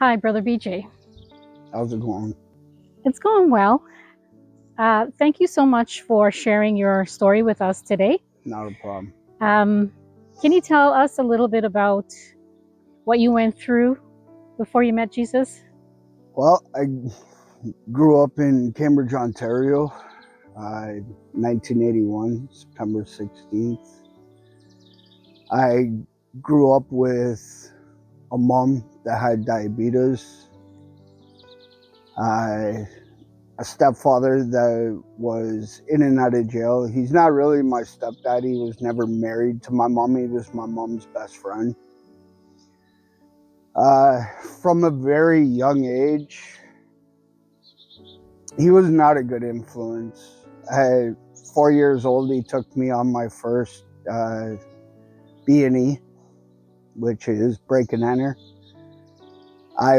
Hi, Brother BJ. How's it going? It's going well. Thank you so much for sharing your story with us today. Not a problem. Um, can you tell us a little bit about what you went through before you met Jesus? Well, I grew up in Cambridge, Ontario, 1981, September 16th. I grew up with a mom that had diabetes, uh, a stepfather that was in and out of jail. He's not really my stepdad. He was never married to my mom. He was my mom's best friend. From a very young age, he was not a good influence. At 4 years old, he took me on my first B&E, which is break and enter. I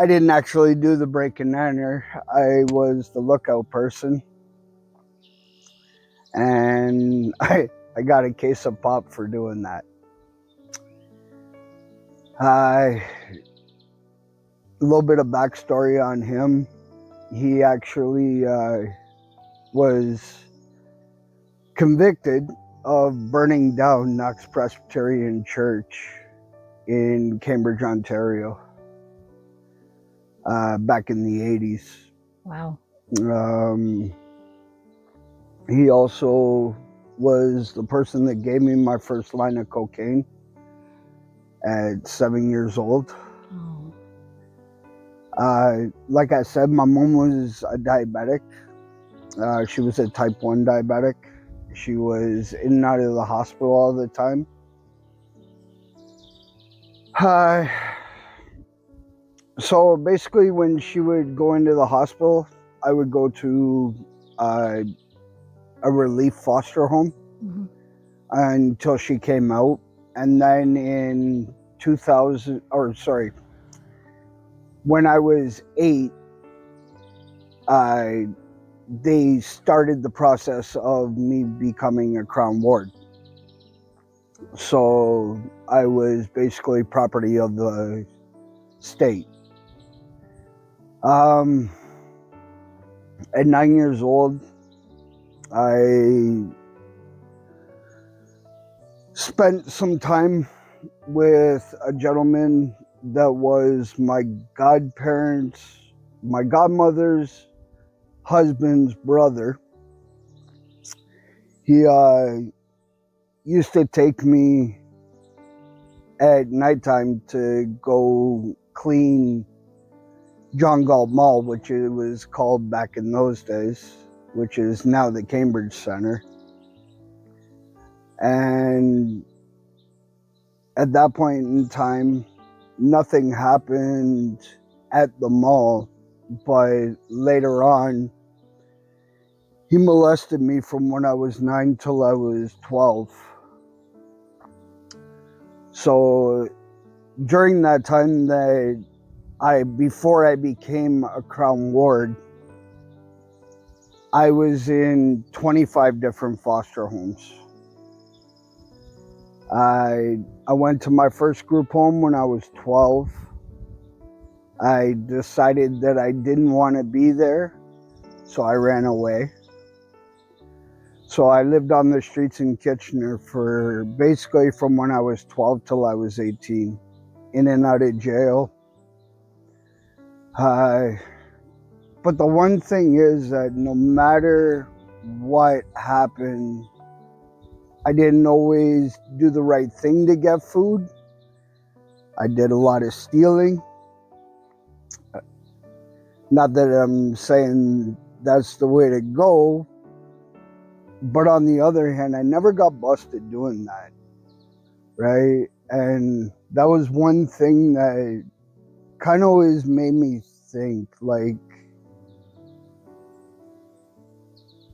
didn't actually do the break and enter. I was the lookout person, and I got a case of pop for doing that. A little bit of backstory on him. He actually was convicted of burning down Knox Presbyterian Church in Cambridge, Ontario, back in the 80s. Wow. He also was the person that gave me my first line of cocaine at 7 years old. Oh. Like I said, my mom was a diabetic. She was a type 1 diabetic. She was in and out of the hospital all the time. So basically, when she would go into the hospital, I would go to a relief foster home until she came out. And then in 2000, when I was 8, they started the process of me becoming a Crown Ward. So I was basically property of the state. At 9 years old, I spent some time with a gentleman that was my godmother's husband's brother. He used to take me at nighttime to go clean John Galt Mall, which it was called back in those days, which is now the Cambridge Center. And at that point in time, nothing happened at the mall, but later on, he molested me from when I was 9 till I was 12. So during that time before I became a Crown Ward, I was in 25 different foster homes. I went to my first group home when I was 12. I decided that I didn't want to be there, so I ran away. So I lived on the streets in Kitchener for basically from when I was 12 till I was 18, in and out of jail. But the one thing is that no matter what happened, I didn't always do the right thing to get food. I did a lot of stealing. Not that I'm saying that's the way to go, but on the other hand, I never got busted doing that, right? And that was one thing that kind of always made me think, like,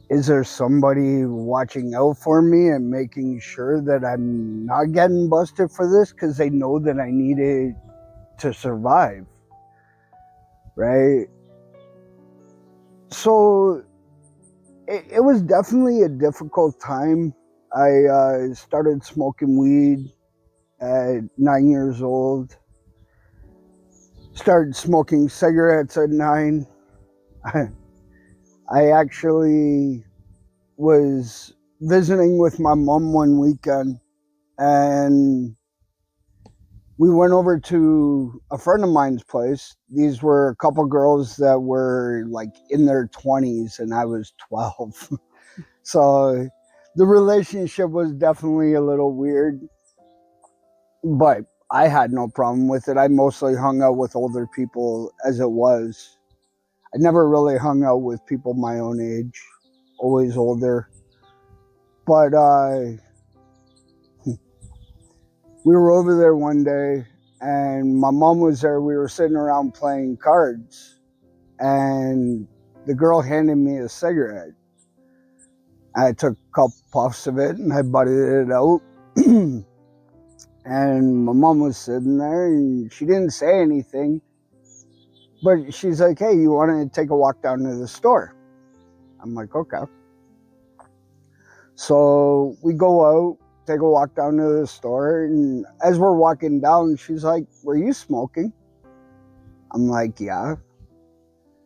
is there somebody watching out for me and making sure that I'm not getting busted for this? Because they know that I need it to survive, right? So it was definitely a difficult time. I started smoking weed at 9 years old. Started smoking cigarettes at 9. I actually was visiting with my mom one weekend, and we went over to a friend of mine's place. These were a couple girls that were like in their 20s, and I was 12. So the relationship was definitely a little weird, but I had no problem with it. I mostly hung out with older people as it was. I never really hung out with people my own age, always older. But we were over there one day, and my mom was there. We were sitting around playing cards, and the girl handed me a cigarette. I took a couple puffs of it, and I butted it out. And my mom was sitting there, and she didn't say anything. But she's like, "Hey, you want to take a walk down to the store?" I'm like, "Okay." So we go out, take a walk down to the store, and as we're walking down, she's like, "Were you smoking?" I'm like, "Yeah."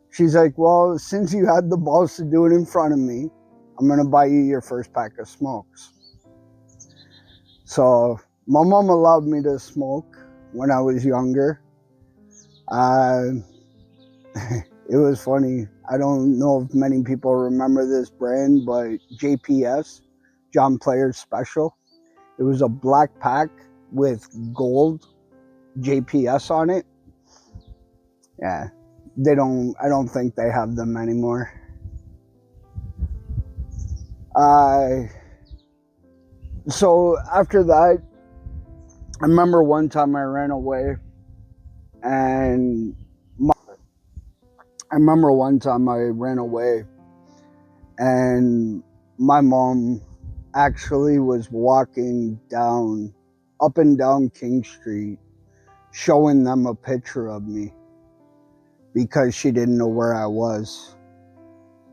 She's like, "Well, since you had the balls to do it in front of me, I'm going to buy you your first pack of smokes." So my mom allowed me to smoke when I was younger. It was funny. I don't know if many people remember this brand, but JPS, John Player Special. It was a black pack with gold JPS on it. Yeah, I don't think they have them anymore. So after that, I remember one time I ran away, and my mom actually was walking up and down King Street, showing them a picture of me because she didn't know where I was.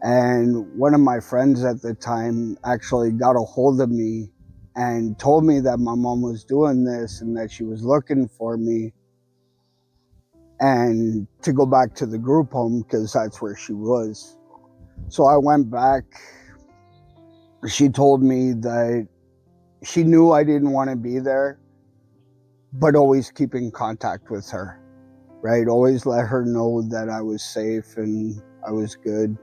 And one of my friends at the time actually got a hold of me and told me that my mom was doing this and that she was looking for me and to go back to the group home because that's where she was. So I went back. She told me that she knew I didn't want to be there, but always keep in contact with her, right? Always let her know that I was safe and I was good.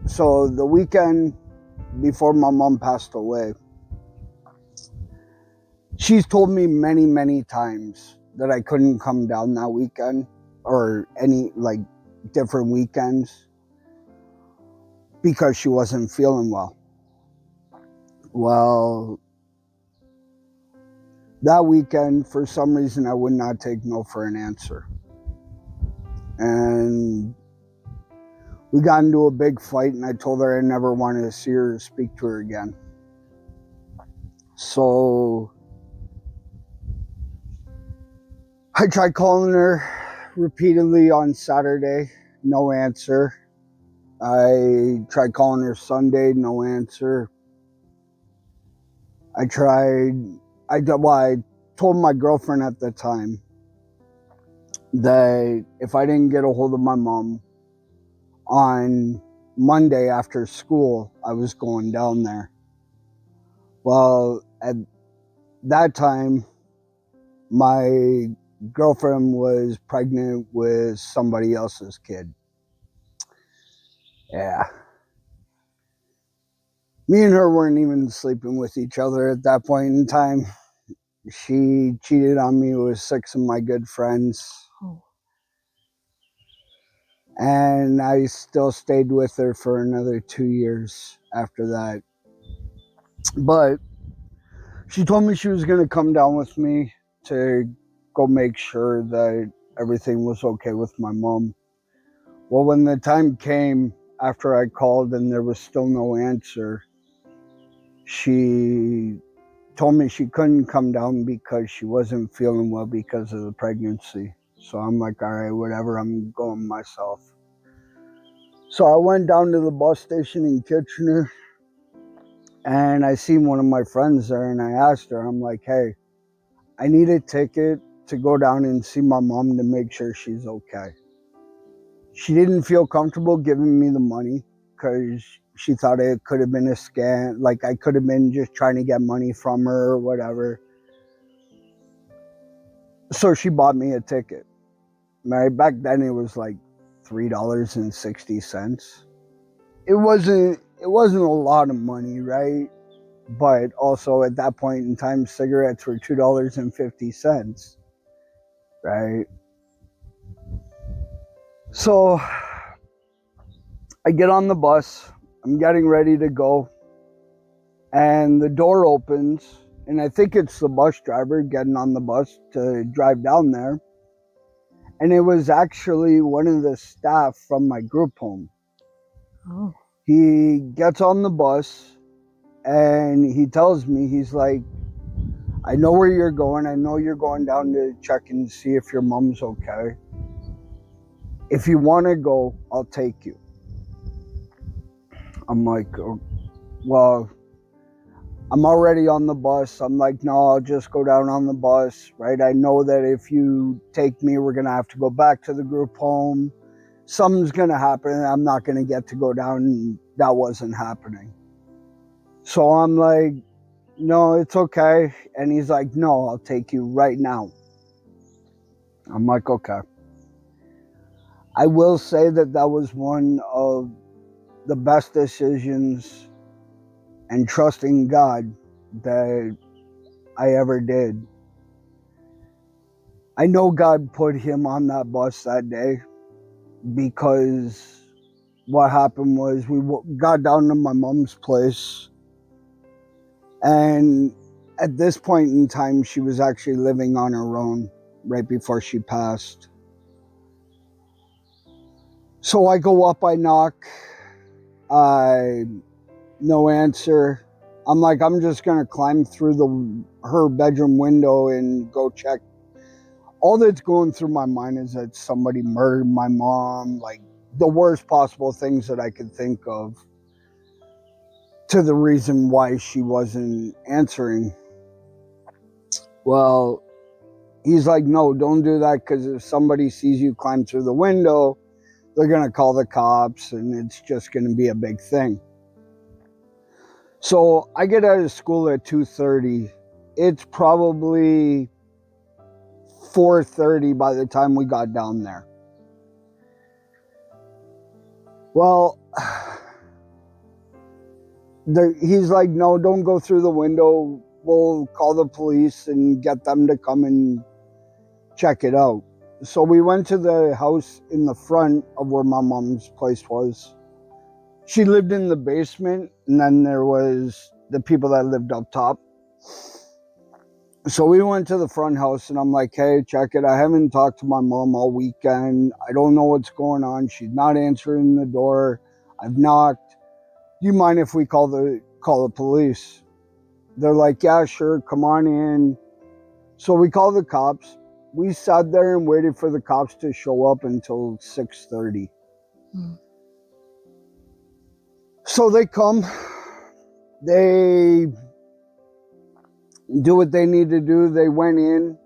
So the weekend before my mom passed away, she's told me many, many times that I couldn't come down that weekend or any like different weekends because she wasn't feeling well. Well, that weekend, for some reason, I would not take no for an answer. And we got into a big fight, and I told her I never wanted to see her or speak to her again. So I tried calling her repeatedly on Saturday, no answer. I tried calling her Sunday, no answer. I told my girlfriend at the time that if I didn't get a hold of my mom on Monday after school, I was going down there. Well, at that time, my girlfriend was pregnant with somebody else's kid. Yeah. Me and her weren't even sleeping with each other at that point in time. She cheated on me with 6 of my good friends. Oh. And I still stayed with her for another 2 years after that. But she told me she was going to come down with me to go make sure that everything was okay with my mom. Well, when the time came after I called and there was still no answer, she told me she couldn't come down because she wasn't feeling well because of the pregnancy. So I'm like, all right, whatever, I'm going myself. So I went down to the bus station in Kitchener, And I seen one of my friends there, and I asked her, I'm like, hey, I need a ticket to go down and see my mom to make sure she's okay. She didn't feel comfortable giving me the money because she thought it could have been a scam. Like I could have been just trying to get money from her or whatever. So she bought me a ticket. Right back then, it was like $3.60. It wasn't a lot of money, right? But also at that point in time, cigarettes were $2.50, right? So I get on the bus. I'm getting ready to go, and the door opens, and I think it's the bus driver getting on the bus to drive down there. And it was actually one of the staff from my group home. Oh. He gets on the bus and he tells me, he's like, I know where you're going. I know you're going down to check and see if your mom's okay. If you want to go, I'll take you. I'm like, oh, well, I'm already on the bus. I'm like, no, I'll just go down on the bus, right? I know that if you take me, we're going to have to go back to the group home. Something's going to happen. And I'm not going to get to go down. And that wasn't happening. So I'm like, no, it's okay. And he's like, no, I'll take you right now. I'm like, okay. I will say that that was one of the best decisions and trusting God that I ever did. I know God put him on that bus that day because what happened was we got down to my mom's place, and at this point in time, she was actually living on her own right before she passed. So I go up, I knock, no answer. I'm like, I'm just gonna climb through her bedroom window and go check. All that's going through my mind is that somebody murdered my mom, like the worst possible things that I could think of, to the reason why she wasn't answering. Well, he's like, no, don't do that, because if somebody sees you climb through the window, they're gonna call the cops and it's just gonna be a big thing. So I get out of school at 2:30. It's probably 4:30 by the time we got down there. Well, he's like, no, don't go through the window. We'll call the police and get them to come and check it out. So we went to the house in the front of where my mom's place was. She lived in the basement, and then there was the people that lived up top. So we went to the front house, and I'm like, hey, check it. I haven't talked to my mom all weekend. I don't know what's going on. She's not answering the door. I've knocked. Do you mind if we call the police? They're like, yeah, sure, come on in. So we called the cops. We sat there and waited for the cops to show up until 6:30. So they come. They do what they need to do. They went in.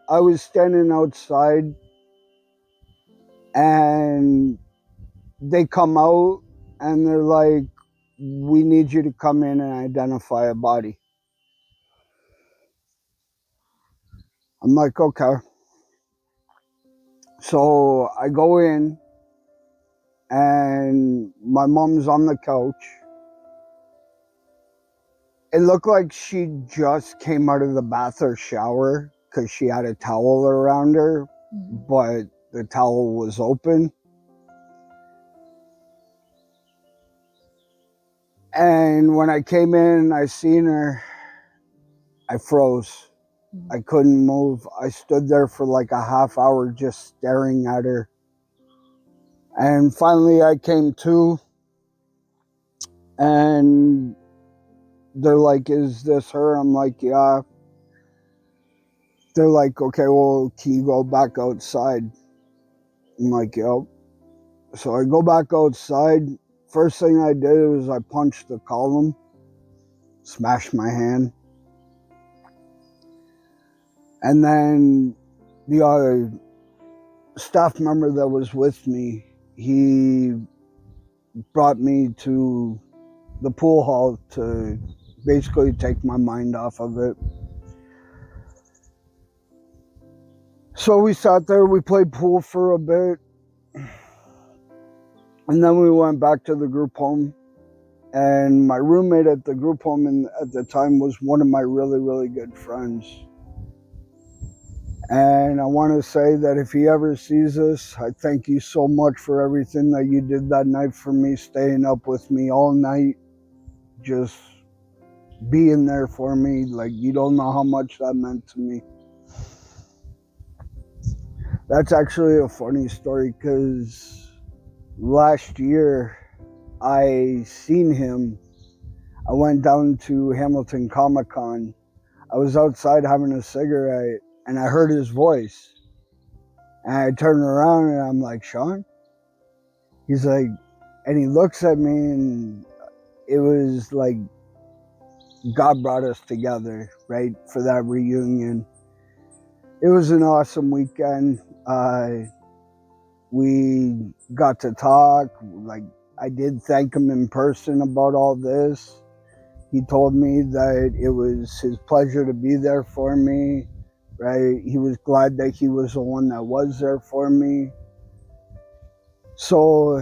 I was standing outside, and they come out and they're like, we need you to come in and identify a body. I'm like, okay. So I go in, and my mom's on the couch. It looked like she just came out of the bath or shower because she had a towel around her, but the towel was open. And when I came in, I seen her, I froze. I couldn't move. I stood there for like a half hour just staring at her. And finally I came to, and they're like, is this her? I'm like, yeah. They're like, okay, well, can you go back outside? I'm like, yep. So I go back outside. First thing I did was I punched the column. smashed my hand. And then the other staff member that was with me, he brought me to the pool hall to basically take my mind off of it. So we sat there, we played pool for a bit, and then we went back to the group home. And my roommate at the group home at the time was one of my really, really good friends. And I want to say that if he ever sees this, I thank you so much for everything that you did that night for me, staying up with me all night, just being there for me. Like, you don't know how much that meant to me. That's actually a funny story, because last year I seen him. I went down to Hamilton Comic-Con. I was outside having a cigarette, and I heard his voice. And I turned around and I'm like, Sean? He's like, and he looks at me, and it was like God brought us together, right, for that reunion. It was an awesome weekend. We got to talk. Like, I did thank him in person about all this. He told me that it was his pleasure to be there for me, right? He was glad that he was the one that was there for me. So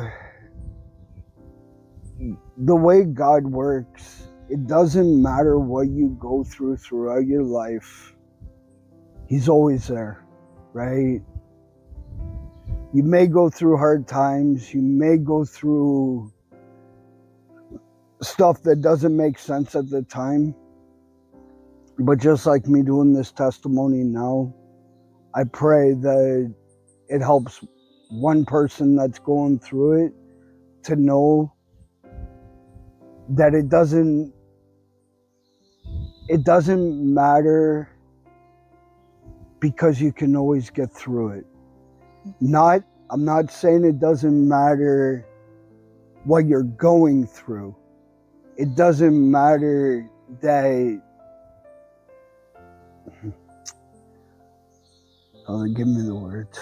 the way God works, it doesn't matter what you go through throughout your life. He's always there, right? You may go through hard times. You may go through stuff that doesn't make sense at the time. But just like me doing this testimony now, I pray that it helps one person that's going through it to know that it doesn't matter, because you can always get through it. I'm not saying it doesn't matter what you're going through. It doesn't matter that, oh, give me the words.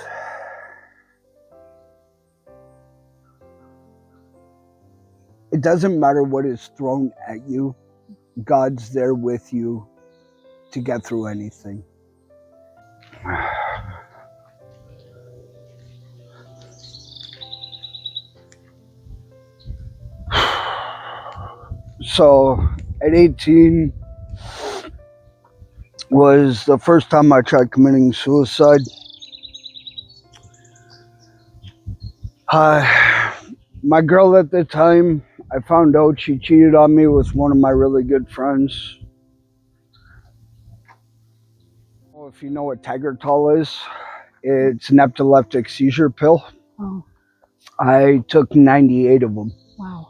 It doesn't matter what is thrown at you. God's there with you to get through anything. So at 18 was the first time I tried committing suicide. My girl at the time, I found out she cheated on me with one of my really good friends. If you know what Tegretol is, it's an epileptic seizure pill. Oh, I took 98 of them. wow.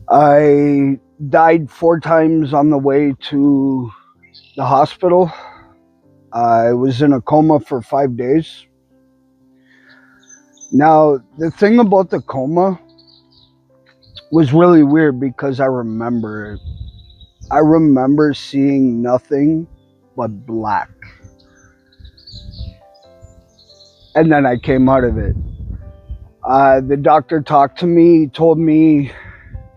I died 4 times on the way to the hospital. I was in a coma for 5 days. Now, the thing about the coma was really weird, because I remember it. I remember seeing nothing but black. And then I came out of it. The doctor talked to me, told me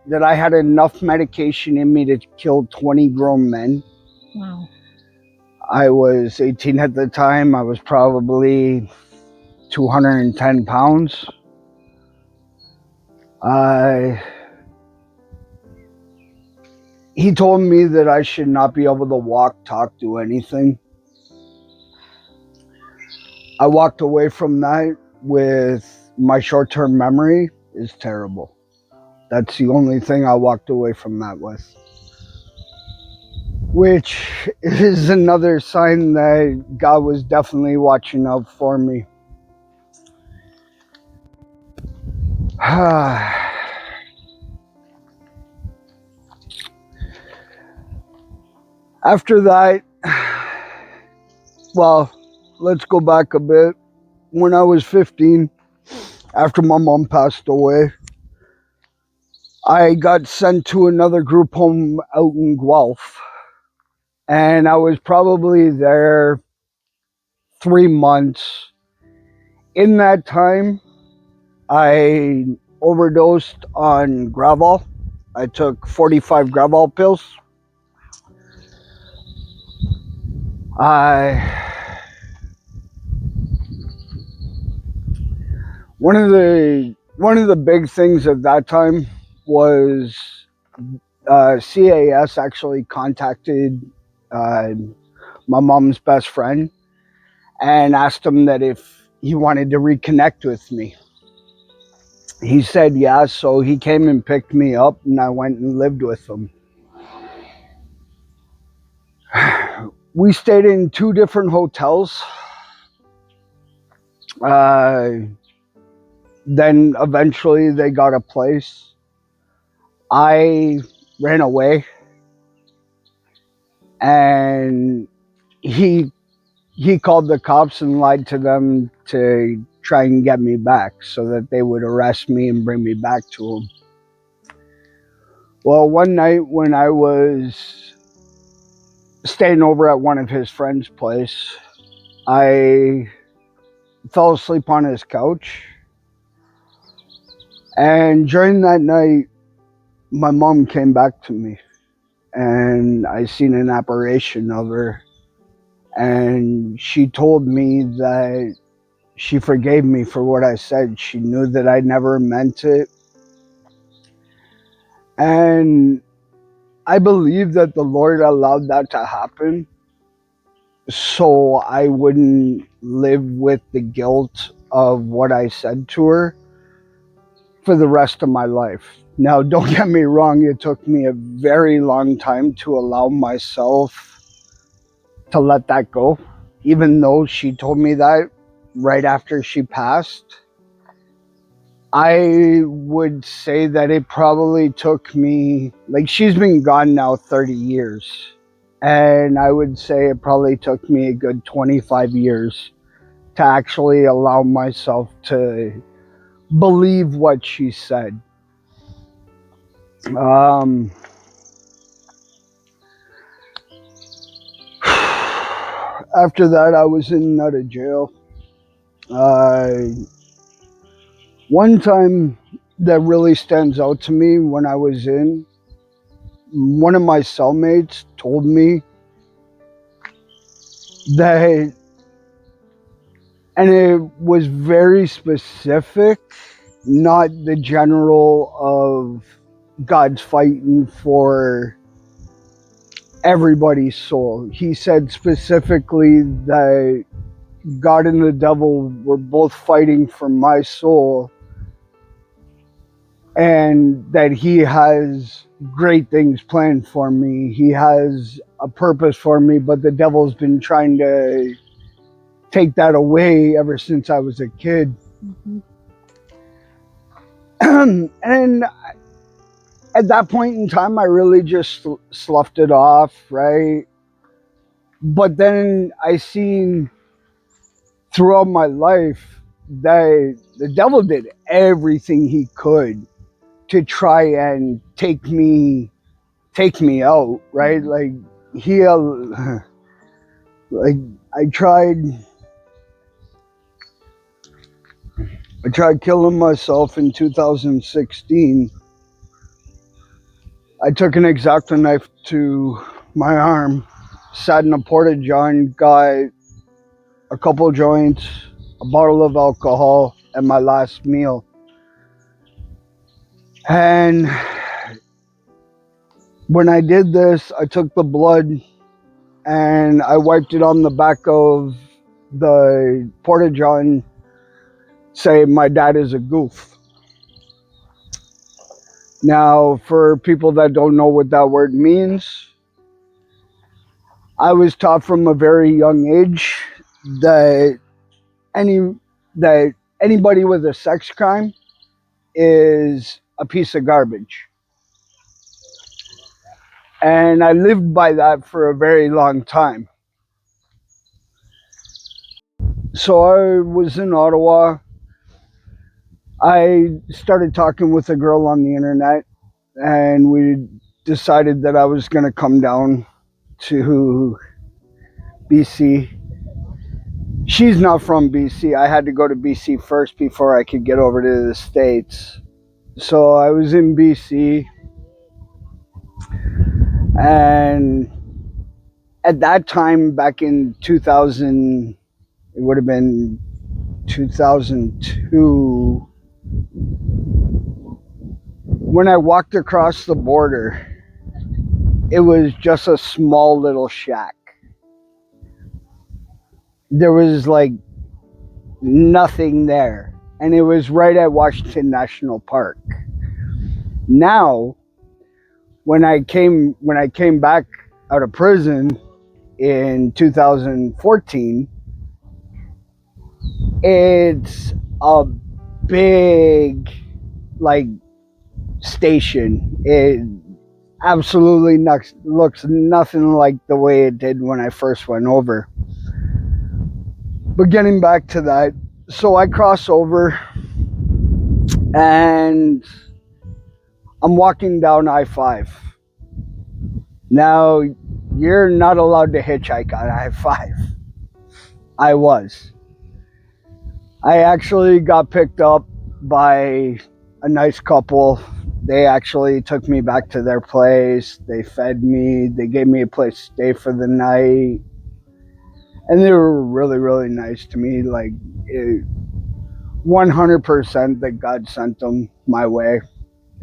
that I had enough medication in me to kill 20 grown men. Wow. I was 18 at the time. I was probably 210 pounds. He told me that I should not be able to walk, talk, do anything. I walked away from that with my short-term memory is terrible. That's the only thing I walked away from that with. Which is another sign that God was definitely watching out for me. After that, well, let's go back a bit. When I was 15, after my mom passed away, I got sent to another group home out in Guelph, and I was probably there 3 months. In that time, I overdosed on Gravol. I took 45 Gravol pills. I one of the big things at that time was CAS actually contacted uh, my mom's best friend and asked him that if he wanted to reconnect with me. He said yes, so he came and picked me up, and I went and lived with him. We stayed in 2 different hotels. Then eventually they got a place. I ran away, and he called the cops and lied to them to try and get me back so that they would arrest me and bring me back to him. Well, one night when I was staying over at one of his friends' place, I fell asleep on his couch. And during that night, my mom came back to me, and I seen an apparition of her. And she told me that she forgave me for what I said. She knew that I never meant it. And I believe that the Lord allowed that to happen so I wouldn't live with the guilt of what I said to her for the rest of my life. Now, don't get me wrong, it took me a very long time to allow myself to let that go, even though she told me that right after she passed. I would say that it probably took me, like, she's been gone now 30 years. And I would say it probably took me a good 25 years to actually allow myself to believe what she said. After that, I was in and out of jail. One time that really stands out to me when I was in, one of my cellmates told me that, and it was very specific, not the general of God's fighting for everybody's soul. He said specifically that God and the devil were both fighting for my soul, and that he has great things planned for me. He has a purpose for me, but the devil's been trying to take that away ever since I was a kid. And at that point in time, I really just sloughed it off, right? But then I seen throughout my life that the devil did everything he could to try and take me out, right? Like he like I tried killing myself in 2016. I took an X-Acto knife to my arm, sat in a porta-john, got a couple joints, a bottle of alcohol, and my last meal. And when I did this, I took the blood and I wiped it on the back of the porta-john, saying my dad is a goof. Now, for people that don't know what that word means, I was taught from a very young age that anybody with a sex crime is a piece of garbage. And I lived by that for a very long time. So I was in Ottawa. I started talking with a girl on the internet. and we decided that I was going to come down to BC. She's not from BC. I had to go to BC first before I could get over to the States. So I was in BC, and at that time, back in 2000, it would have been 2002, when I walked across the border, it was just a small little shack. There was like nothing there, and it was right at Washington National Park. Now, when I came back out of prison in 2014, it's a big like station. It absolutely looks nothing like the way it did when I first went over. But getting back to that, so I cross over and I'm walking down I-5. Now, you're not allowed to hitchhike on I-5. I was. I actually got picked up by a nice couple. They actually took me back to their place. They fed me. They gave me a place to stay for the night. And they were really, really nice to me. Like, 100% that God sent them my way.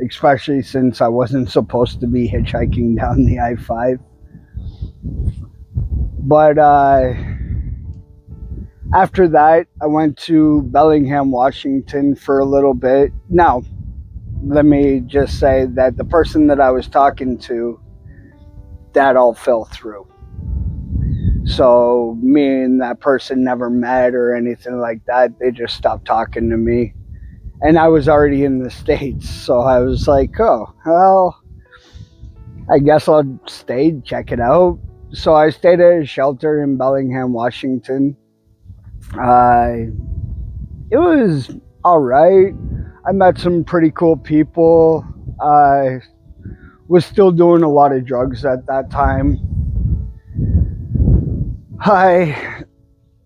Especially since I wasn't supposed to be hitchhiking down the I-5. But after that, I went to Bellingham, Washington for a little bit. Now, let me just say that the person that I was talking to, that all fell through. So me and that person never met or anything like that. They just stopped talking to me. And I was already in the States. So I was like, oh, well, I guess I'll stay, check it out. So I stayed at a shelter in Bellingham, Washington. It was all right. I met some pretty cool people. I was still doing a lot of drugs at that time.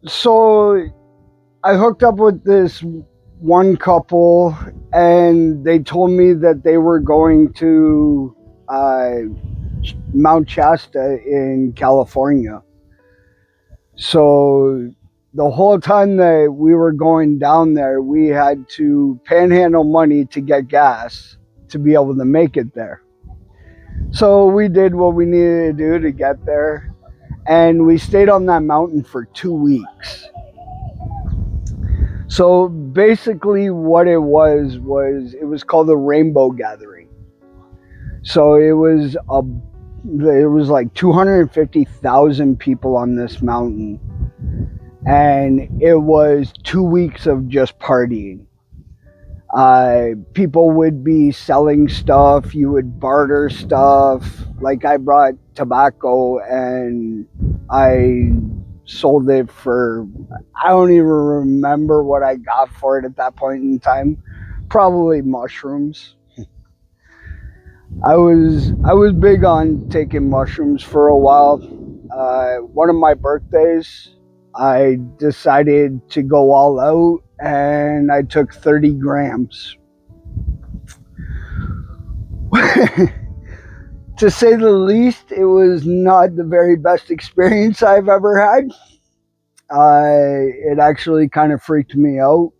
So I hooked up with this one couple, and they told me that they were going to Mount Shasta in California. So the whole time that we were going down there, we had to panhandle money to get gas to be able to make it there. So we did what we needed to do to get there. And we stayed on that mountain for 2 weeks. So basically what it was called the Rainbow Gathering. So it was like 250,000 people on this mountain. And it was 2 weeks of just partying. People would be selling stuff. You would barter stuff. Like I brought tobacco and I sold it for, I don't even remember what I got for it at that point in time. Probably mushrooms. I was big on taking mushrooms for a while. One of my birthdays, I decided to go all out and I took 30 grams. To say the least, it was not the very best experience I've ever had. It actually kind of freaked me out.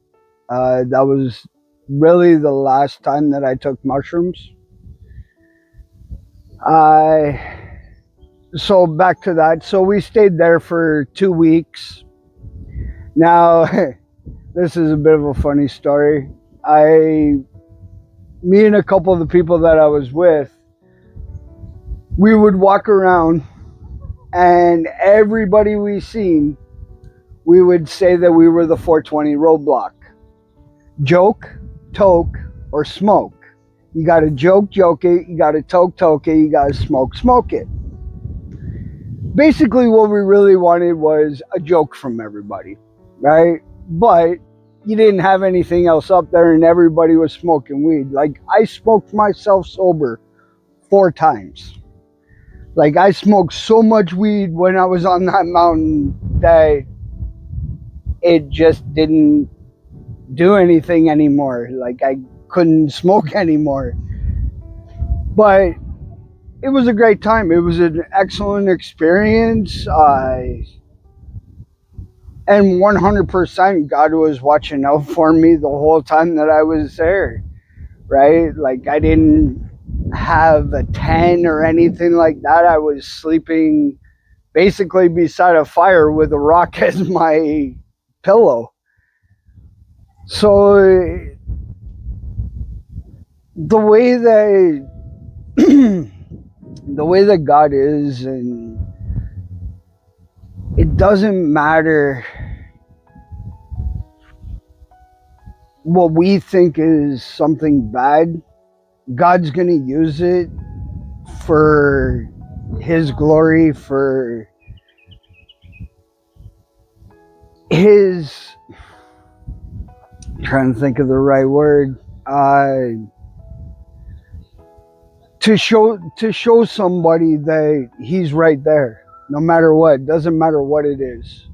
That was really the last time that I took mushrooms. So back to that. So we stayed there for 2 weeks. Now, this is a bit of a funny story. Me and a couple of the people that I was with, we would walk around and everybody we seen, we would say that we were the 420 roadblock. Joke, toke, or smoke. You gotta joke it, you gotta toke it, you gotta smoke it. Basically what we really wanted was a joke from everybody, right? But you didn't have anything else up there and everybody was smoking weed. Like, I smoked myself sober 4 times. Like, I smoked so much weed when I was on that mountain that it just didn't do anything anymore. Like, I couldn't smoke anymore. But it was a great time. It was an excellent experience. And 100% God was watching out for me the whole time that I was there, right? Like, I didn't have a tent or anything like that. I was sleeping basically beside a fire with a rock as my pillow. So the way that the way that God is, and it doesn't matter what we think is something bad, God's going to use it for His glory, for His, I'm trying to think of the right word, to show somebody that He's right there, no matter what. Doesn't matter what it is.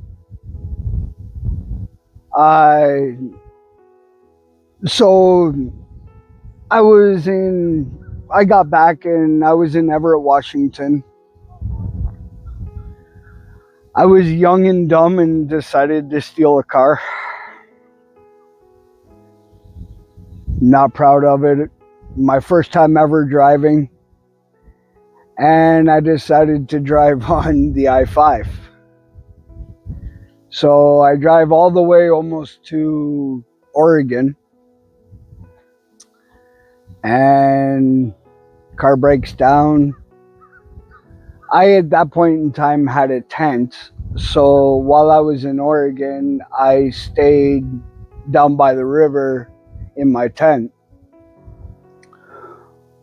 So I got back and I was in Everett, Washington. I was young and dumb and decided to steal a car. Not proud of it. My first time ever driving. And I decided to drive on the I-5. So I drive all the way almost to Oregon. And car breaks down. I, at that point in time, had a tent. So while I was in Oregon, I stayed down by the river in my tent.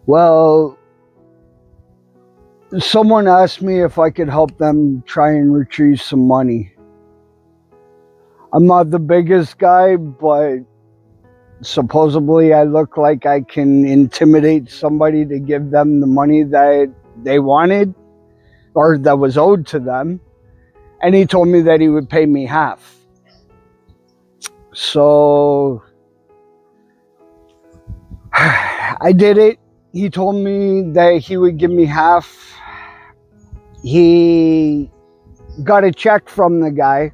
Well, someone asked me if I could help them try and retrieve some money. I'm not the biggest guy, but supposedly I look like I can intimidate somebody to give them the money that they wanted or that was owed to them. And he told me that he would pay me half. So I did it. He told me that he would give me half. He got a check from the guy.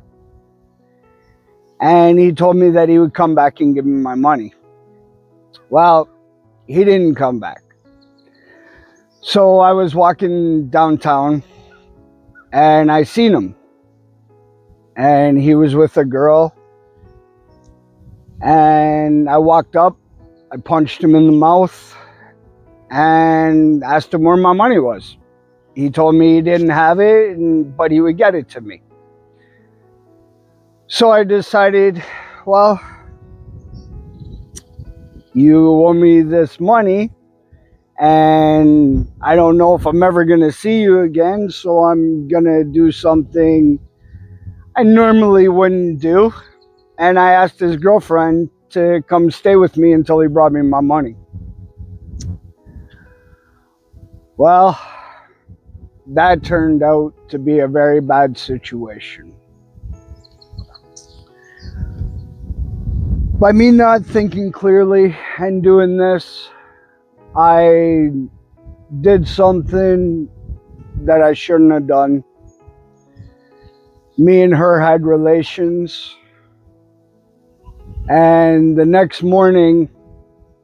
And he told me that he would come back and give me my money. Well, he didn't come back. So I was walking downtown and I seen him. And he was with a girl. And I walked up, I punched him in the mouth and asked him where my money was. He told me he didn't have it, but he would get it to me. So I decided, well, you owe me this money and I don't know if I'm ever going to see you again, so I'm going to do something I normally wouldn't do. And I asked his girlfriend to come stay with me until he brought me my money. Well, that turned out to be a very bad situation. By me not thinking clearly and doing this, I did something that I shouldn't have done. Me and her had relations. And the next morning,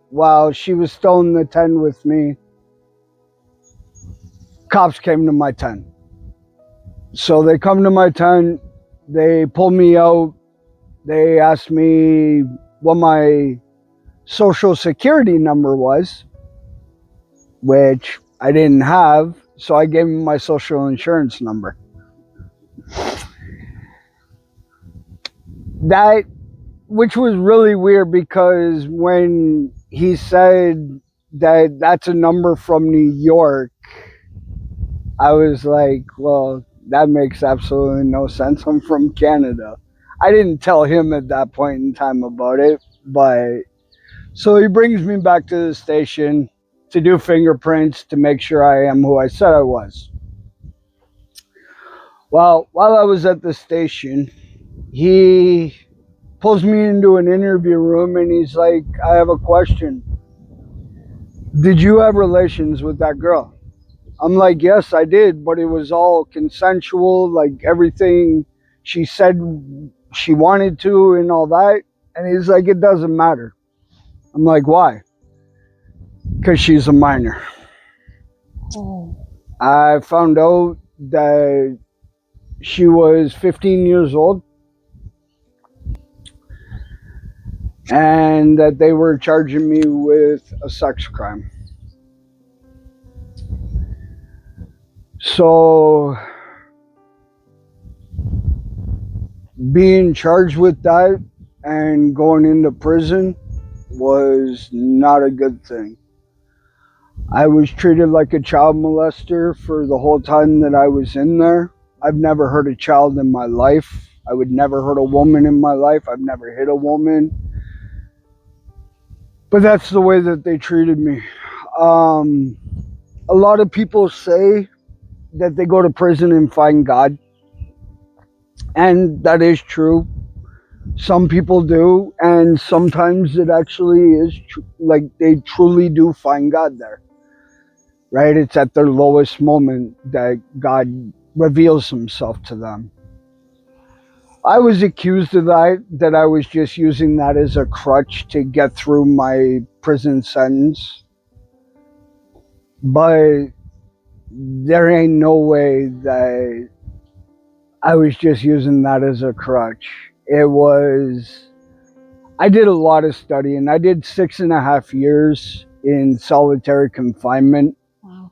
while she was still in the tent with me, cops came to my tent. So they come to my tent, they pull me out, they asked me what my social security number was, which I didn't have, so I gave them my social insurance number. Which was really weird, because when he said that that's a number from New York, I was like, well, that makes absolutely no sense. I'm from Canada. I didn't tell him at that point in time about it, but so he brings me back to the station to do fingerprints to make sure I am who I said I was. Well, while I was at the station, he pulls me into an interview room and he's like, I have a question. Did you have relations with that girl? I'm like, yes, I did, but it was all consensual, like everything she said she wanted to and all that. And he's like, it doesn't matter. I'm like, why? Because she's a minor. Oh. I found out that she was 15 years old and that they were charging me with a sex crime. So being charged with that and going into prison was not a good thing. I was treated like a child molester for the whole time that I was in there. I've never hurt a child in my life. I would never hurt a woman in my life. I've never hit a woman. But that's the way that they treated me. A lot of people say that they go to prison and find God. And that is true. Some people do. And sometimes it actually is like they truly do find God there. Right? It's at their lowest moment that God reveals himself to them. I was accused of that I was just using that as a crutch to get through my prison sentence. But there ain't no way that I was just using that as a crutch. I did a lot of studying. I did 6.5 years in solitary confinement. Wow.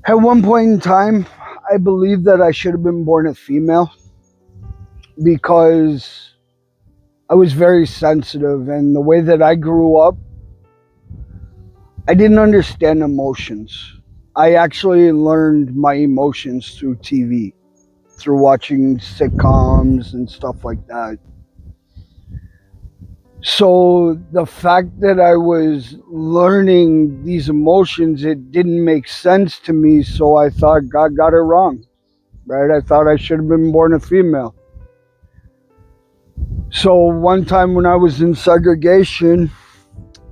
At one point in time, I believed that I should have been born a female because I was very sensitive, and the way that I grew up, I didn't understand emotions. I actually learned my emotions through TV, through watching sitcoms and stuff like that. So the fact that I was learning these emotions, it didn't make sense to me. So I thought God got it wrong, right? I thought I should have been born a female. So one time when I was in segregation,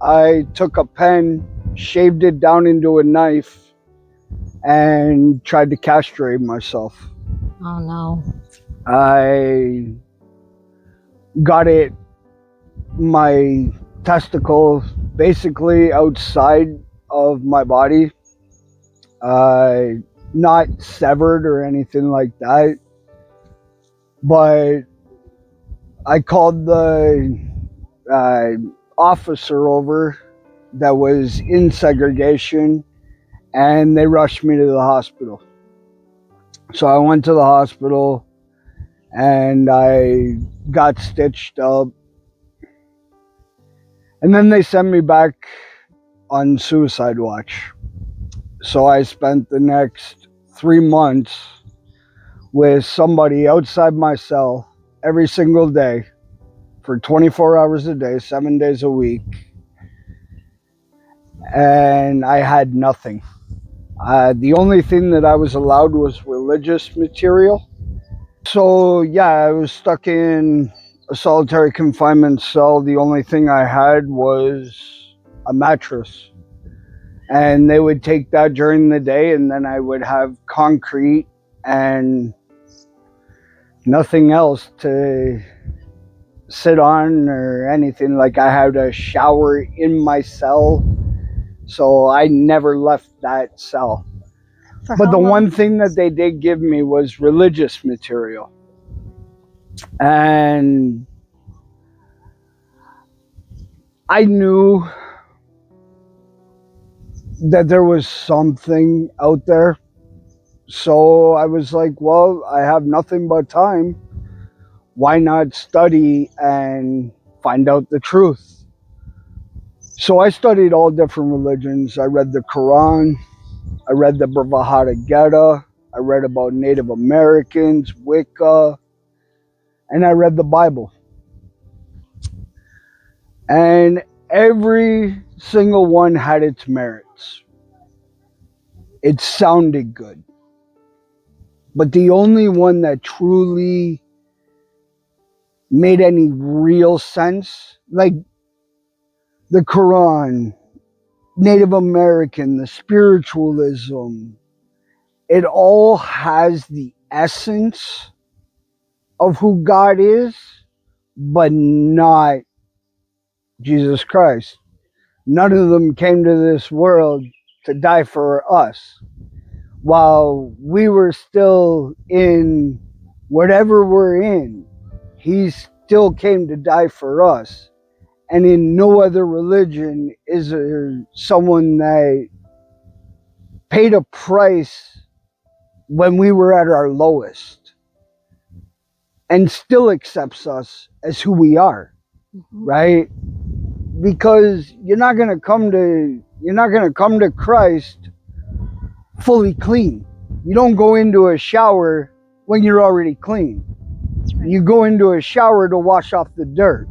I took a pen, shaved it down into a knife, and tried to castrate myself. Oh no. I got my testicle basically outside of my body, not severed or anything like that, but I called the officer over that was in segregation, and they rushed me to the hospital. So I went to the hospital and I got stitched up. And then they sent me back on suicide watch. So I spent the next 3 months with somebody outside my cell every single day for 24 hours a day, 7 days a week. And I had nothing. The only thing that I was allowed was religious material. So yeah, I was stuck in a solitary confinement cell. The only thing I had was a mattress, and they would take that during the day, and then I would have concrete and nothing else to sit on or anything. Like, I had a shower in my cell, so I never left that cell. But the one thing that they did give me was religious material. And I knew that there was something out there. So I was like, well, I have nothing but time. Why not study and find out the truth? So I studied all different religions. I read the Quran. I read the Bhagavad Gita. I read about Native Americans, Wicca, and I read the Bible. And every single one had its merits. It sounded good. But the only one that truly made any real sense, like the Quran, Native American, the spiritualism, it all has the essence of who God is, but not Jesus Christ. None of them came to this world to die for us. While we were still in whatever we're in, he still came to die for us. And in no other religion is there someone that paid a price when we were at our lowest and still accepts us as who we are, right? Because you're not going to come to Christ fully clean. You don't go into a shower when you're already clean. Right. You go into a shower to wash off the dirt.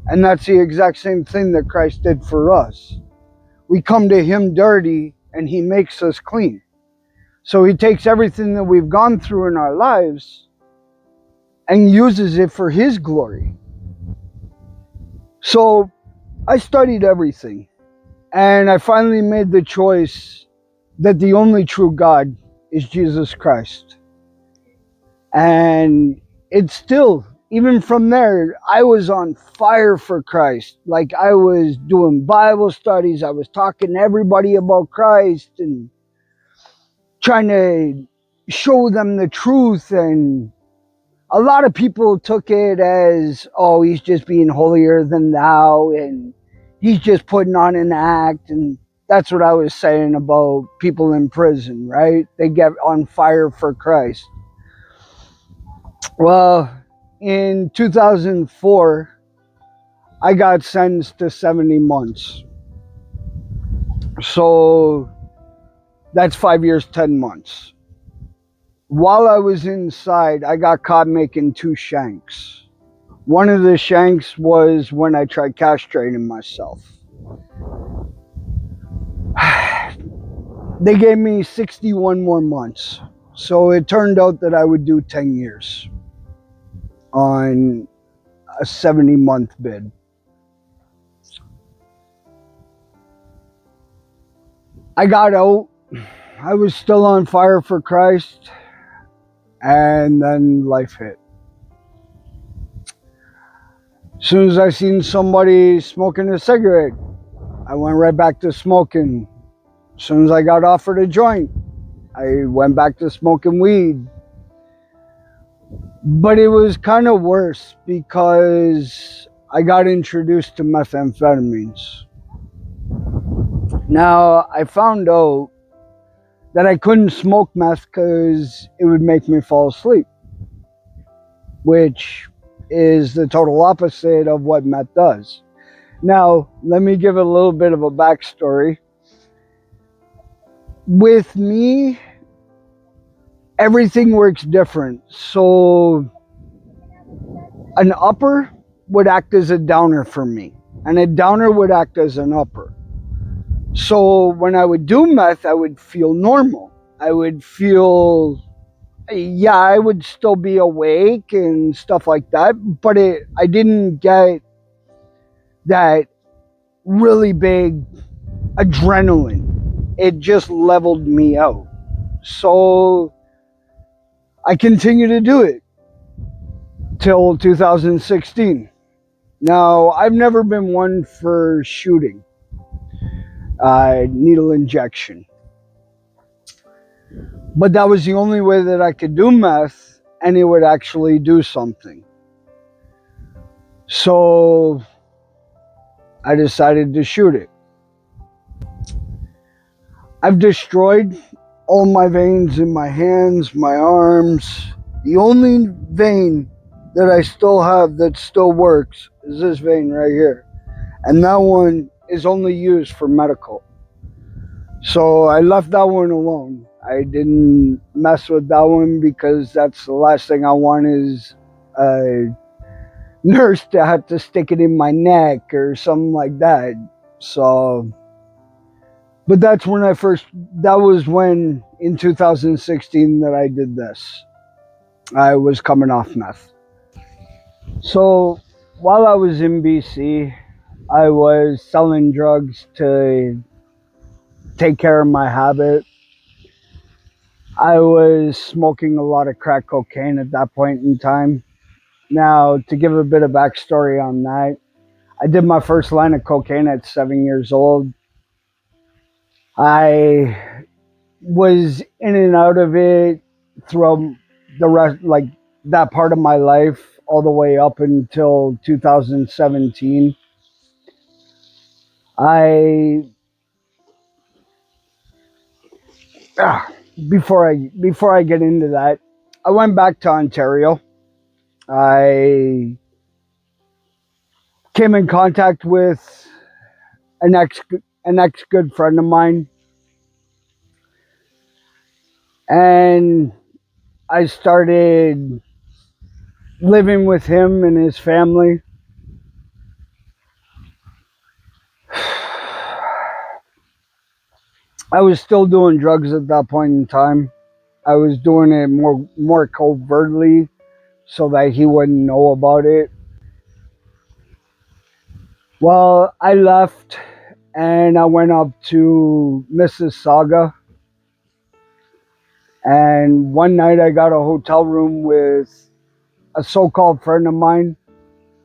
And that's the exact same thing that Christ did for us. We come to him dirty and he makes us clean. So he takes everything that we've gone through in our lives and uses it for his glory. So I studied everything, and I finally made the choice that the only true God is Jesus Christ. And it's still, even from there, I was on fire for Christ. Like, I was doing Bible studies, I was talking to everybody about Christ and trying to show them the truth. And a lot of people took it as, oh, he's just being holier than thou and he's just putting on an act. And that's what I was saying about people in prison, right? They get on fire for Christ. Well, in 2004, I got sentenced to 70 months. So that's 5 years, 10 months. While I was inside, I got caught making 2 shanks. One of the shanks was when I tried castrating myself. They gave me 61 more months. So it turned out that I would do 10 years on a 70-month bid. I got out. I was still on fire for Christ. And then life hit. As soon as I seen somebody smoking a cigarette, I went right back to smoking. As soon as I got offered a joint, I went back to smoking weed. But it was kind of worse because I got introduced to methamphetamines. Now, I found out that I couldn't smoke meth because it would make me fall asleep, which is the total opposite of what meth does. Now, let me give a little bit of a backstory. With me, everything works different. So an upper would act as a downer for me, and a downer would act as an upper. So when I would do meth, I would feel normal. I would feel, yeah, I would still be awake and stuff like that, but I didn't get that really big adrenaline. It just leveled me out. So I continued to do it till 2016. Now, I've never been one for shooting. Needle injection. But that was the only way that I could do meth, and it would actually do something. So I decided to shoot it. I've destroyed all my veins in my hands, my arms. The only vein that I still have that still works is this vein right here. And that one is only used for medical. So I left that one alone. I didn't mess with that one because that's the last thing I want is a nurse to have to stick it in my neck or something like that. So, but that's when that was when in 2016 that I did this. I was coming off meth. So while I was in BC, I was selling drugs to take care of my habit. I was smoking a lot of crack cocaine at that point in time. Now, to give a bit of backstory on that, I did my first line of cocaine at 7 years old. I was in and out of it throughout the rest, like that part of my life, all the way up until 2017. I ah, before I get into that, I went back to Ontario. I came in contact with an ex good friend of mine, and I started living with him and his family. I was still doing drugs at that point in time. I was doing it more covertly so that he wouldn't know about it. Well, I left and I went up to Mississauga. And one night I got a hotel room with a so-called friend of mine,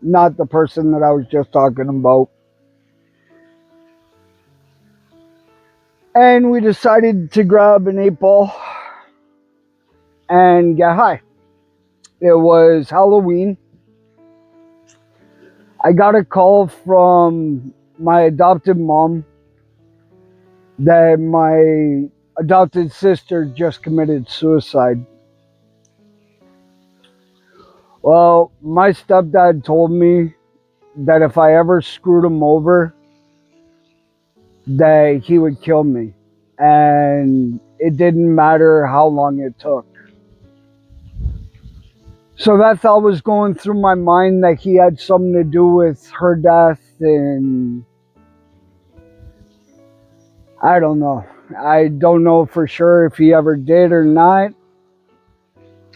not the person that I was just talking about. And we decided to grab an 8 ball and get high. It was Halloween. I got a call from my adopted mom that my adopted sister just committed suicide. Well, my stepdad told me that if I ever screwed him over, that he would kill me. And it didn't matter how long it took. So that thought was going through my mind that he had something to do with her death, and I don't know. I don't know for sure if he ever did or not,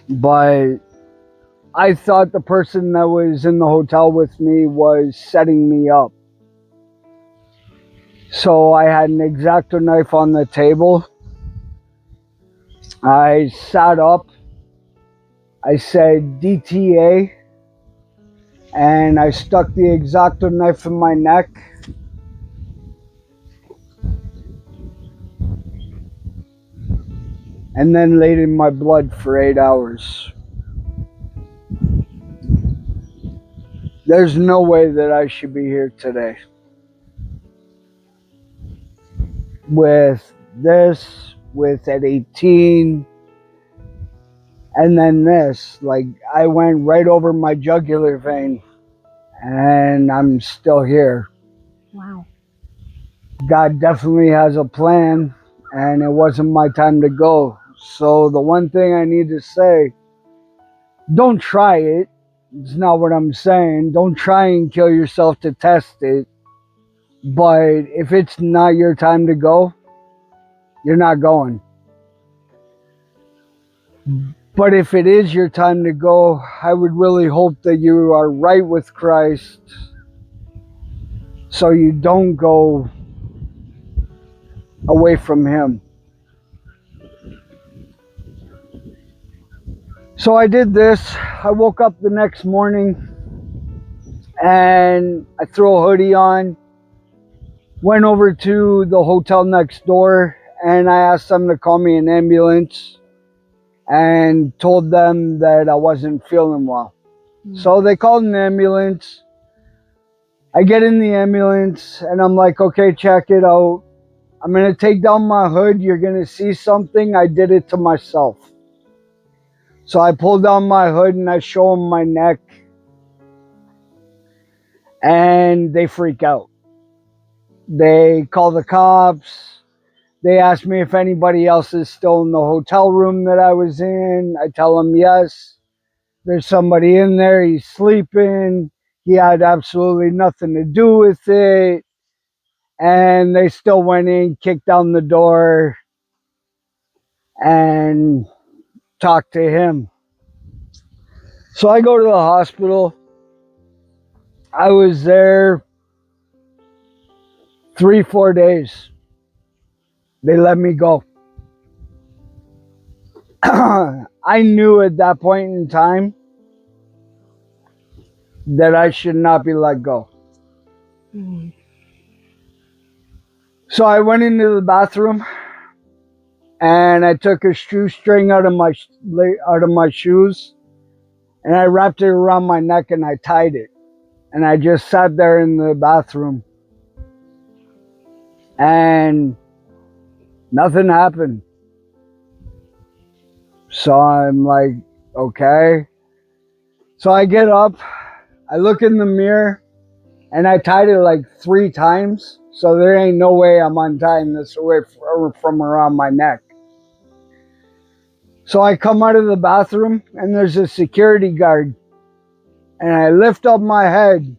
but I thought the person that was in the hotel with me was setting me up. So I had an X-Acto knife on the table. I sat up. I said DTA, and I stuck the X-Acto knife in my neck. And then laid in my blood for 8 hours. There's no way that I should be here today. With this, with at 18, and then this. Like, I went right over my jugular vein, and I'm still here. Wow. God definitely has a plan, and it wasn't my time to go. So the one thing I need to say, don't try it. It's not what I'm saying. Don't try and kill yourself to test it. But if it's not your time to go, you're not going. But if it is your time to go, I would really hope that you are right with Christ so you don't go away from Him. So I did this. I woke up the next morning and I threw a hoodie on, went over to the hotel next door, and I asked them to call me an ambulance and told them that I wasn't feeling well. So they called an ambulance. I get in the ambulance and I'm like, okay, check it out. I'm going to take down my hood. You're going to see something. I did it to myself. So I pull down my hood and I show them my neck, and they freak out. They call the cops. They asked me if anybody else is still in the hotel room that I was in. I tell them yes. There's somebody in there. He's sleeping. He had absolutely nothing to do with it. And they still went in, kicked down the door, and talked to him. So I go to the hospital. I was there 3-4 days. They let me go. I knew at that point in time that I should not be let go. Mm. So I went into the bathroom and I took a shoestring out of my shoes and I wrapped it around my neck and I tied it. And I just sat there in the bathroom and nothing happened. So I'm like, okay. So I get up, I look in the mirror, and I tied it like 3 times. So there ain't no way I'm untying this away from around my neck. So I come out of the bathroom and there's a security guard. And I lift up my head.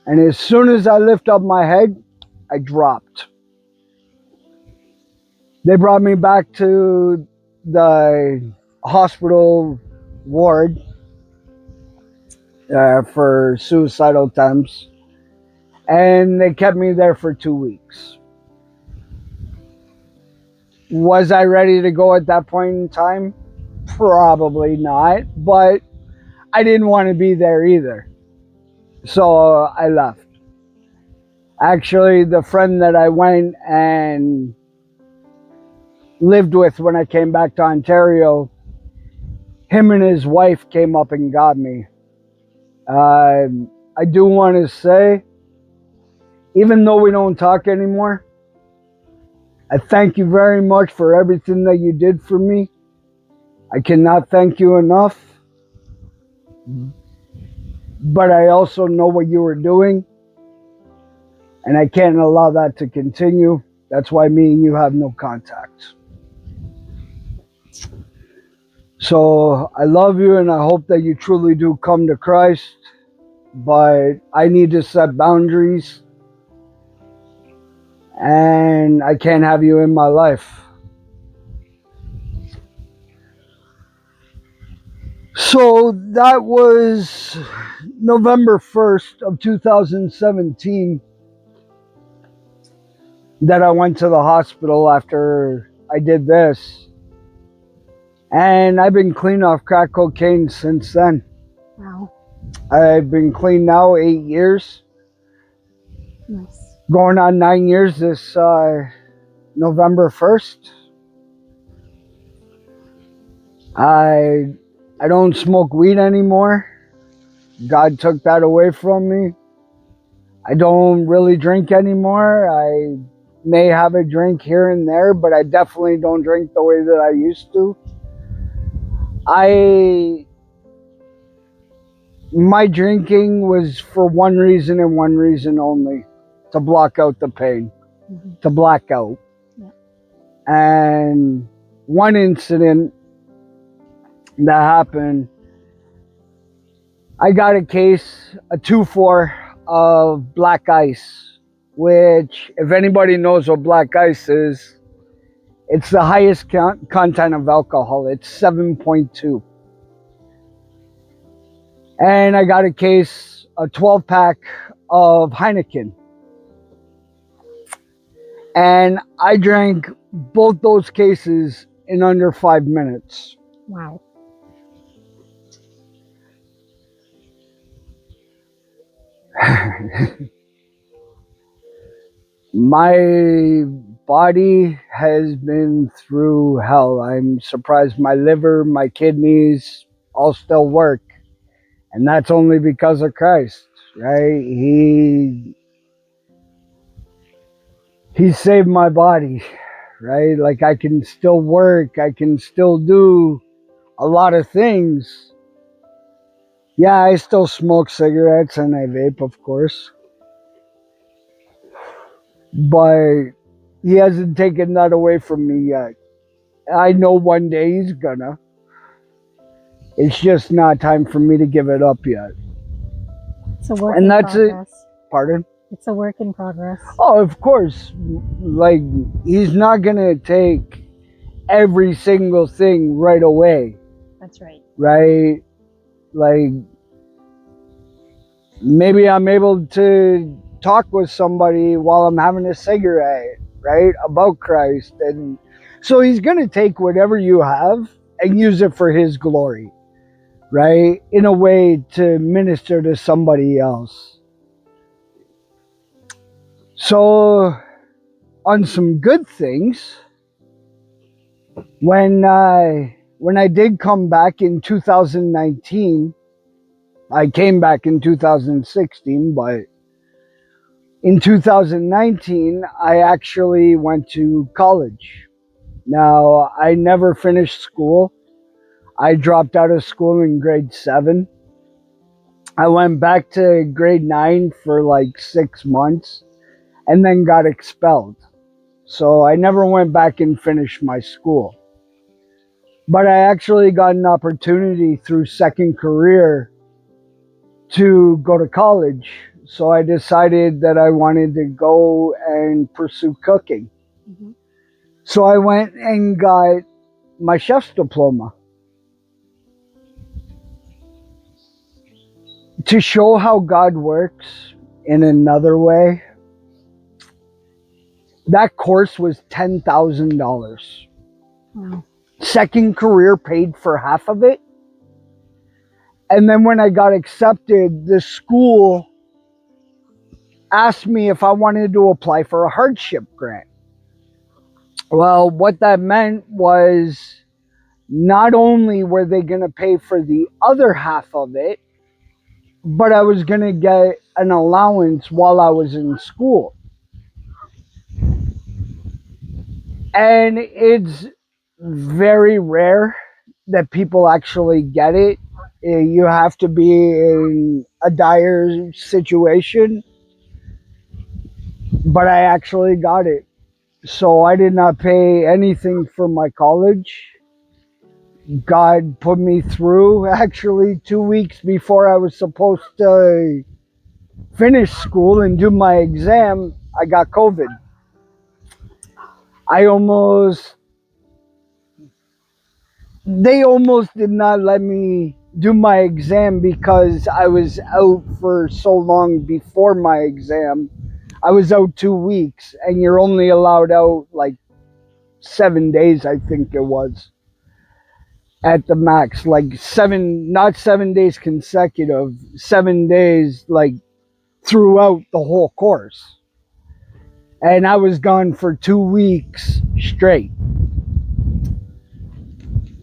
And as soon as I lift up my head, I dropped. They brought me back to the hospital ward for suicidal attempts. And they kept me there for 2 weeks. Was I ready to go at that point in time? Probably not, but I didn't want to be there either. So I left. Actually, the friend that I went and lived with when I came back to Ontario, him and his wife came up and got me. I do want to say, even though we don't talk anymore, I thank you very much for everything that you did for me. I cannot thank you enough. But I also know what you were doing. And I can't allow that to continue. That's why me and you have no contact. So I love you and I hope that you truly do come to Christ. But I need to set boundaries. And I can't have you in my life. So that was November 1st of 2017 that I went to the hospital after I did this. And I've been clean off crack cocaine since then. Wow. I've been clean now 8 years. Nice. Going on 9 years this November 1st. I don't smoke weed anymore. God took that away from me. I don't really drink anymore. I may have a drink here and there, but I definitely don't drink the way that I used to. My drinking was for one reason and one reason only, to block out the pain, to black out. Yeah. And one incident that happened, I got a case, a 2-4 of black ice, which if anybody knows what black ice is, it's the highest content of alcohol. It's 7.2. And I got a case, a 12-pack of Heineken. And I drank both those cases in under 5 minutes. Wow. My body has been through hell. I'm surprised my liver, my kidneys all still work. And that's only because of Christ, right? He saved my body, right? Like I can still work, I can still do a lot of things. Yeah, I still smoke cigarettes and I vape, of course. But He hasn't taken that away from me yet. I know one day he's gonna. It's just not time for me to give it up yet. It's a work And in that's it. progress. Pardon? It's a work in progress. Oh, of course. Like, he's not gonna take every single thing right away, That's right. right? Like, maybe I'm able to talk with somebody while I'm having a cigarette, right? About Christ. And so he's gonna take whatever you have and use it for his glory, right? In a way to minister to somebody else. So, on some good things, when I did come back in 2019, I came back in 2016, but in 2019, I actually went to college. Now, I never finished school. I dropped out of school in grade 7. I went back to grade 9 for like 6 months and then got expelled. So I never went back and finished my school. But I actually got an opportunity through Second Career to go to college. So I decided that I wanted to go and pursue cooking. Mhm. So I went and got my chef's diploma. To show how God works in another way, that course was $10,000. Wow. Second Career paid for half of it. And then when I got accepted, the school asked me if I wanted to apply for a hardship grant. Well, what that meant was not only were they going to pay for the other half of it, but I was going to get an allowance while I was in school. And it's very rare that people actually get it. You have to be in a dire situation, but I actually got it. So I did not pay anything for my college. God put me through. Actually, 2 weeks before I was supposed to finish school and do my exam, I got COVID. They almost did not let me do my exam because I was out for so long before my exam. I was out 2 weeks, and you're only allowed out like 7 days, I think it was, at the max. Like not 7 days consecutive, 7 days like throughout the whole course. And I was gone for 2 weeks straight.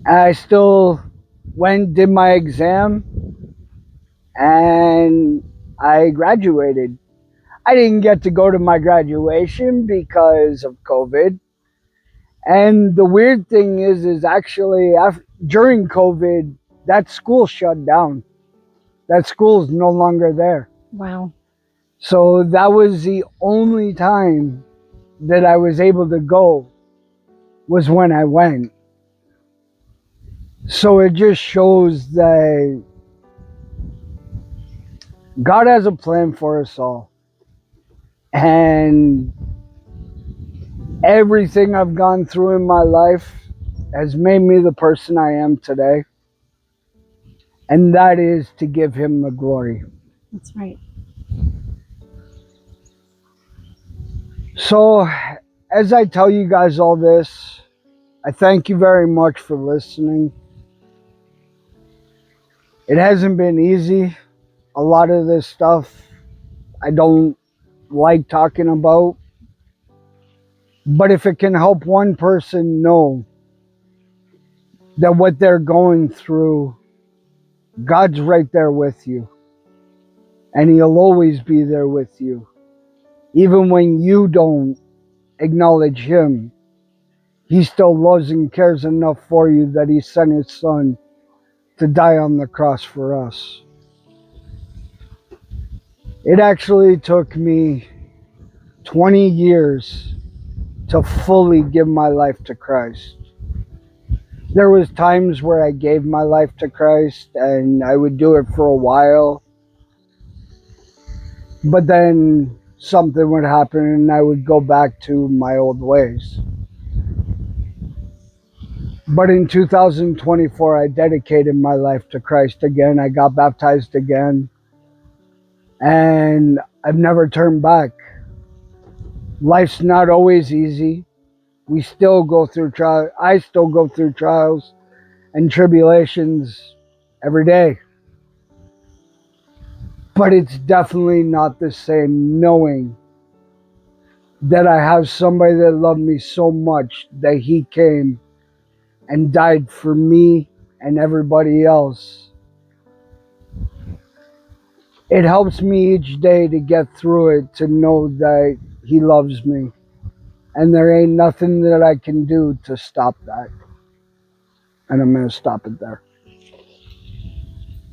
I still went, did my exam, and I graduated. I didn't get to go to my graduation because of COVID. And the weird thing is actually during COVID, that school shut down. That school's no longer there. Wow. So that was the only time that I was able to go, was when I went. So it just shows that God has a plan for us all. And everything I've gone through in my life has made me the person I am today. And that is to give him the glory. That's right. So, as I tell you guys all this, I thank you very much for listening. It hasn't been easy. A lot of this stuff I don't like talking about. But if it can help one person know that what they're going through, God's right there with you. And he'll always be there with you. Even when you don't acknowledge him, he still loves and cares enough for you that he sent his son to die on the cross for us. It actually took me 20 years to fully give my life to Christ. There was times where I gave my life to Christ and I would do it for a while, but then something would happen and I would go back to my old ways. But in 2024, I dedicated my life to Christ again. I got baptized again, and I've never turned back. Life's not always easy. We still go through trials. I still go through trials and tribulations every day. But it's definitely not the same knowing that I have somebody that loved me so much that he came and died for me and everybody else. It helps me each day to get through it, to know that he loves me. And there ain't nothing that I can do to stop that. And I'm going to stop it there.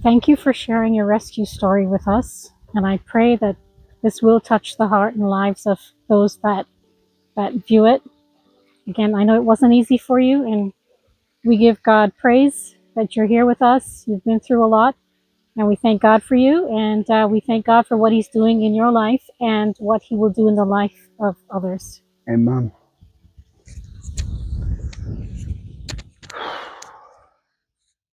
Thank you for sharing your rescue story with us. And I pray that this will touch the heart and lives of those that view it. Again, I know it wasn't easy for you, and we give God praise that you're here with us. You've been through a lot, and we thank God for you, and we thank God for what he's doing in your life and what he will do in the life of others. Amen.